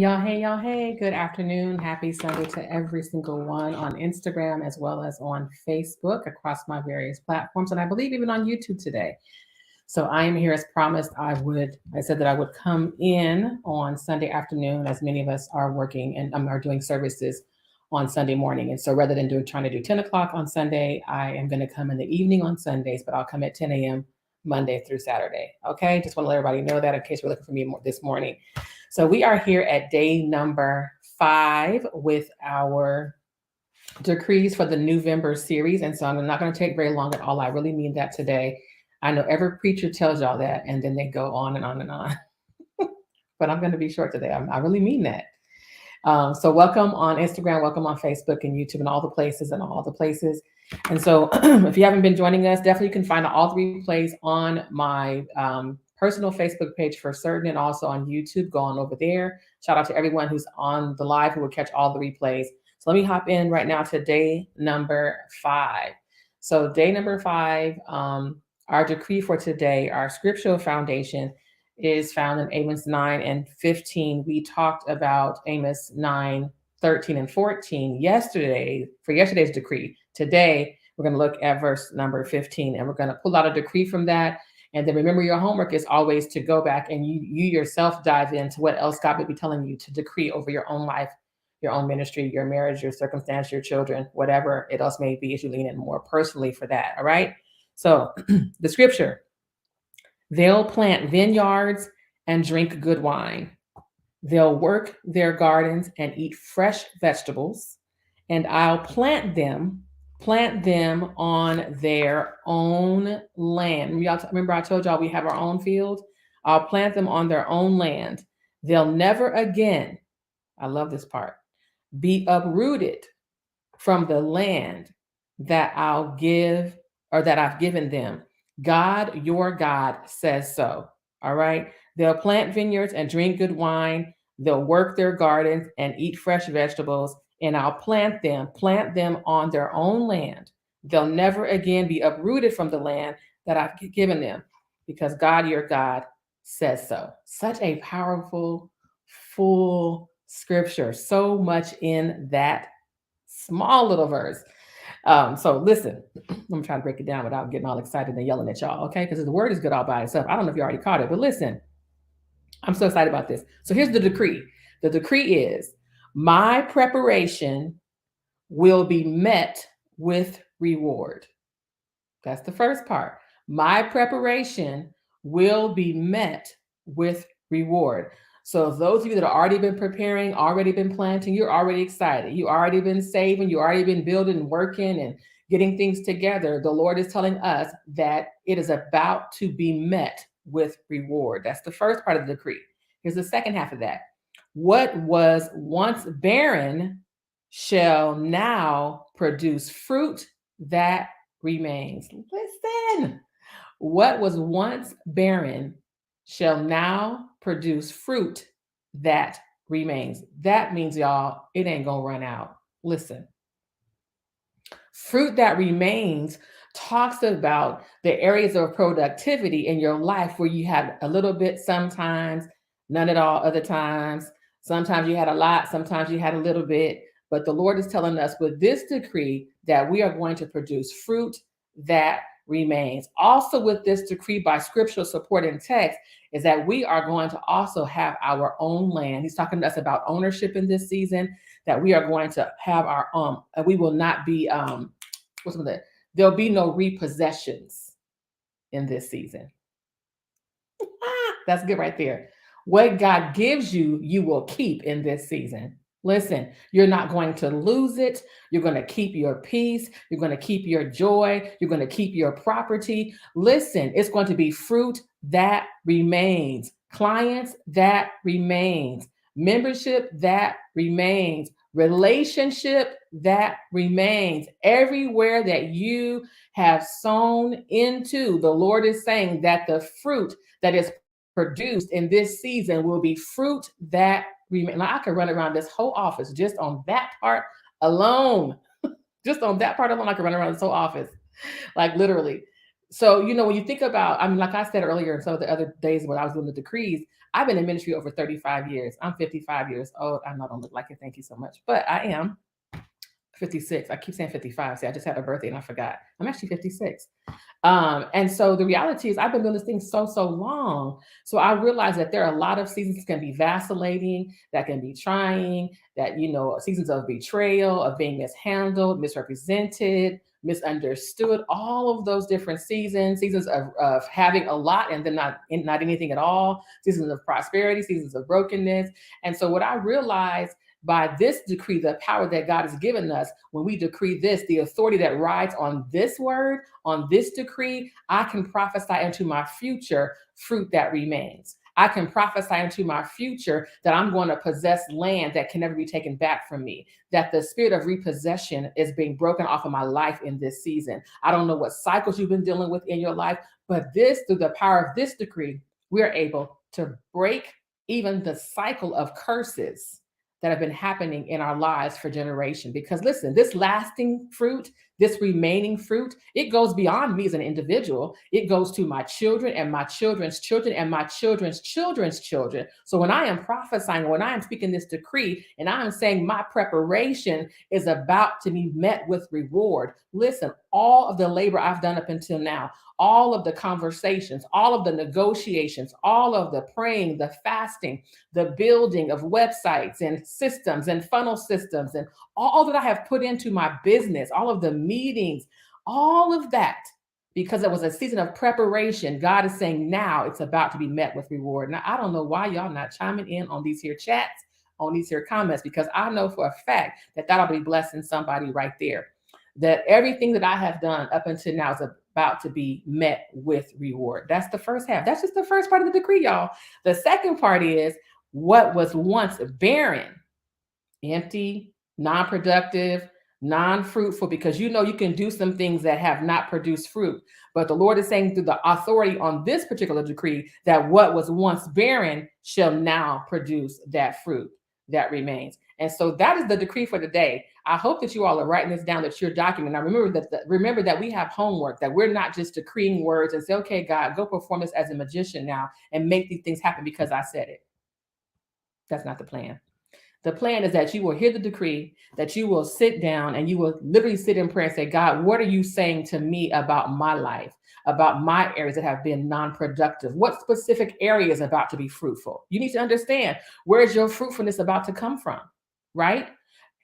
Hey. Good afternoon. Happy Sunday to every single one on Instagram as well as on Facebook across my various platforms. And I believe even on YouTube today. So I am here as promised. I said that I would come in on Sunday afternoon, as many of us are working and are doing services on Sunday morning. And so rather than trying to do 10 o'clock on Sunday, I am going to come in the evening on Sundays, but I'll come at 10 a.m. Monday through Saturday. Okay. Just want to let everybody know that in case you're looking for me this morning. So we are here at day number 5 with our decrees for the NewVember series. And so I'm not going to take very long at all. I really mean that today. I know every preacher tells y'all that, and then they go on and on and on. But I'm going to be short today. I really mean that. So welcome on Instagram, welcome on Facebook and YouTube and all the places. And so if you haven't been joining us, definitely you can find all the replays on my personal Facebook page for certain, and also on YouTube. Go on over there. Shout out to everyone who's on the live who will catch all the replays. So let me hop in right now to day number 5. So day number 5, our decree for today, our scriptural foundation is found in Amos 9 and 15. We talked about Amos 9, 13 and 14 yesterday for yesterday's decree. Today, we're going to look at verse number 15, and we're going to pull out a decree from that. And then remember, your homework is always to go back and you yourself dive into what else God would be telling you to decree over your own life, your own ministry, your marriage, your circumstance, your children, whatever it else may be, as you lean in more personally for that. All right. So the scripture, they'll plant vineyards and drink good wine. They'll work their gardens and eat fresh vegetables, and I'll plant them on their own land. Remember I told y'all we have our own field? I'll plant them on their own land. They'll never again, I love this part, be uprooted from the land that I've given them. God, your God, says so. All right. They'll plant vineyards and drink good wine. They'll work their gardens and eat fresh vegetables, and I'll plant them on their own land. They'll never again be uprooted from the land that I've given them, because God, your God, says so. Such a powerful, full scripture. So much in that small little verse. So listen, I'm trying to break it down without getting all excited and yelling at y'all, okay? Because the word is good all by itself. I don't know if you already caught it, but listen, I'm so excited about this. So here's the decree. The decree is, my preparation will be met with reward. That's the first part. My preparation will be met with reward. So those of you that have already been preparing, already been planting, you're already excited. You already been saving, you already been building and working and getting things together. The Lord is telling us that it is about to be met with reward. That's the first part of the decree. Here's the second half of that. What was once barren shall now produce fruit that remains. Listen, what was once barren shall now produce fruit that remains. That means, y'all, it ain't gonna run out. Listen, fruit that remains talks about the areas of productivity in your life where you had a little bit sometimes, none at all other times. Sometimes you had a lot, sometimes you had a little bit. But the Lord is telling us with this decree that we are going to produce fruit that remains. Also with this decree by scriptural support and text is that we are going to also have our own land. He's talking to us about ownership in this season, that we are going to have our we will not be there'll be no repossessions in this season. That's good right there. What God gives you, you will keep in this season. Listen, you're not going to lose it. You're going to keep your peace. You're going to keep your joy. You're going to keep your property. Listen, it's going to be fruit that remains, clients that remains, membership that remains, relationship that remains. Everywhere that you have sown into, the Lord is saying that the fruit that is produced in this season will be fruit that remain. Now, I could run around this whole office just on that part alone. Just on that part alone, I could run around this whole office, like literally. So, when you think about, like I said earlier, some of the other days when I was doing the decrees, I've been in ministry over 35 years. I'm 55 years old. I know I don't look like it. Thank you so much. But I am 56. I keep saying 55. See, I just had a birthday and I forgot. I'm actually 56. And so the reality is I've been doing this thing so long. So I realize that there are a lot of seasons that can be vacillating, that can be trying, that, seasons of betrayal, of being mishandled, misrepresented, misunderstood, all of those different seasons of having a lot and then not anything at all, seasons of prosperity, seasons of brokenness. And so what I realized by this decree, the power that God has given us, when we decree this, the authority that rides on this word, on this decree, I can prophesy into my future fruit that remains. I can prophesy into my future that I'm going to possess land that can never be taken back from me, that the spirit of repossession is being broken off of my life in this season. I don't know what cycles you've been dealing with in your life, but through the power of this decree, we are able to break even the cycle of curses that have been happening in our lives for generation. Because listen, this lasting fruit, this remaining fruit, it goes beyond me as an individual. It goes to my children and my children's children and my children's children's children. So when I am prophesying, when I am speaking this decree, and I am saying my preparation is about to be met with reward, listen, all of the labor I've done up until now, all of the conversations, all of the negotiations, all of the praying, the fasting, the building of websites and systems and funnel systems, and all that I have put into my business, all of the meetings, all of that, because it was a season of preparation. God is saying now it's about to be met with reward. Now, I don't know why y'all not chiming in on these here chats, on these here comments, because I know for a fact that that'll be blessing somebody right there. That everything that I have done up until now is about to be met with reward. That's the first half. That's just the first part of the decree, y'all. The second part is what was once barren, empty, non-productive, non-fruitful, because you can do some things that have not produced fruit. But the Lord is saying through the authority on this particular decree that what was once barren shall now produce that fruit that remains. And so that is the decree for today. I hope that you all are writing this down, that you're documenting. Now remember that we have homework, that we're not just decreeing words and say, okay, God, go perform this as a magician now and make these things happen because I said it. That's not the plan. The plan is that you will hear the decree, that you will sit down and you will literally sit in prayer and say, God, what are you saying to me about my life, about my areas that have been non-productive? What specific area is about to be fruitful? You need to understand, where is your fruitfulness about to come from, right?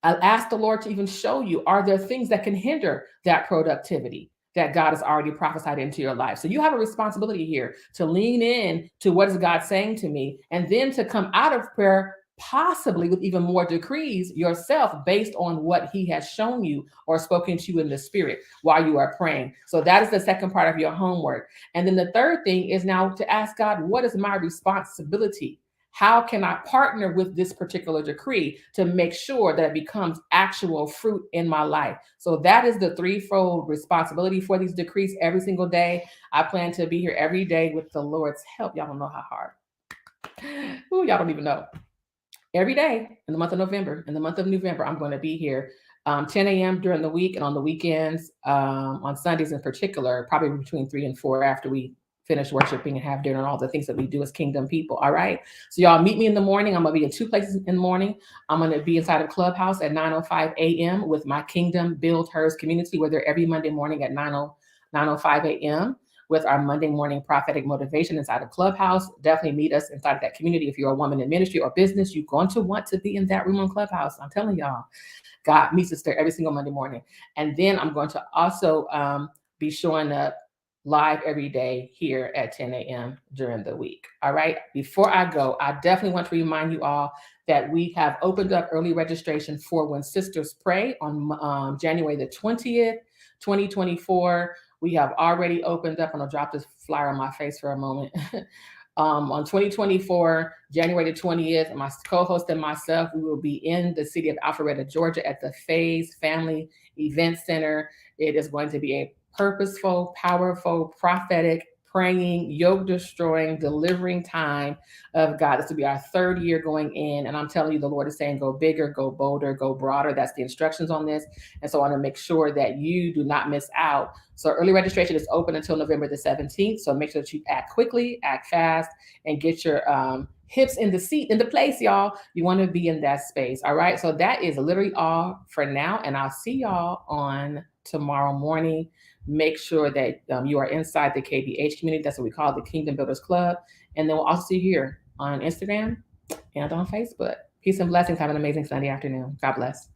I'll ask the Lord to even show you, are there things that can hinder that productivity that God has already prophesied into your life? So you have a responsibility here to lean in to what is God saying to me, and then to come out of prayer possibly with even more decrees yourself based on what he has shown you or spoken to you in the spirit while you are praying. So that is the second part of your homework. And then the third thing is now to ask God, what is my responsibility? How can I partner with this particular decree to make sure that it becomes actual fruit in my life? So that is the threefold responsibility for these decrees every single day. I plan to be here every day with the Lord's help. Y'all don't know how hard. Ooh, y'all don't even know. Every day in the month of November, I'm going to be here 10 a.m. during the week, and on the weekends, on Sundays in particular, probably between 3 and 4 after we finish worshiping and have dinner and all the things that we do as kingdom people. All right. So y'all meet me in the morning. I'm going to be in two places in the morning. I'm going to be inside of Clubhouse at 9:05 a.m. with my Kingdom Build Hers community. We're there every Monday morning at 9:05 a.m. with our Monday morning prophetic motivation inside of Clubhouse. Definitely meet us inside of that community. If you're a woman in ministry or business, you're going to want to be in that room on Clubhouse. I'm telling y'all, God meets us there every single Monday morning. And then I'm going to also be showing up live every day here at 10 a.m. during the week. All right. Before I go, I definitely want to remind you all that we have opened up early registration for When Sisters Pray on January the 20th, 2024. We have already opened up, and I'll drop this flyer on my face for a moment. On 2024, January the 20th, my co-host and myself, we will be in the city of Alpharetta, Georgia at the Phase Family Event Center. It is going to be a purposeful, powerful, prophetic praying, yoke destroying, delivering time of God. This will be our third year going in. And I'm telling you, the Lord is saying, go bigger, go bolder, go broader. That's the instructions on this. And so I want to make sure that you do not miss out. So early registration is open until November the 17th. So make sure that you act quickly, act fast, and get your hips in the seat, in the place, y'all. You want to be in that space. All right. So that is literally all for now. And I'll see y'all on tomorrow morning. Make sure that you are inside the KBH community. That's what we call the Kingdom Builders Club. And then we'll also see you here on Instagram and on Facebook. Peace and blessings. Have an amazing Sunday afternoon. God bless.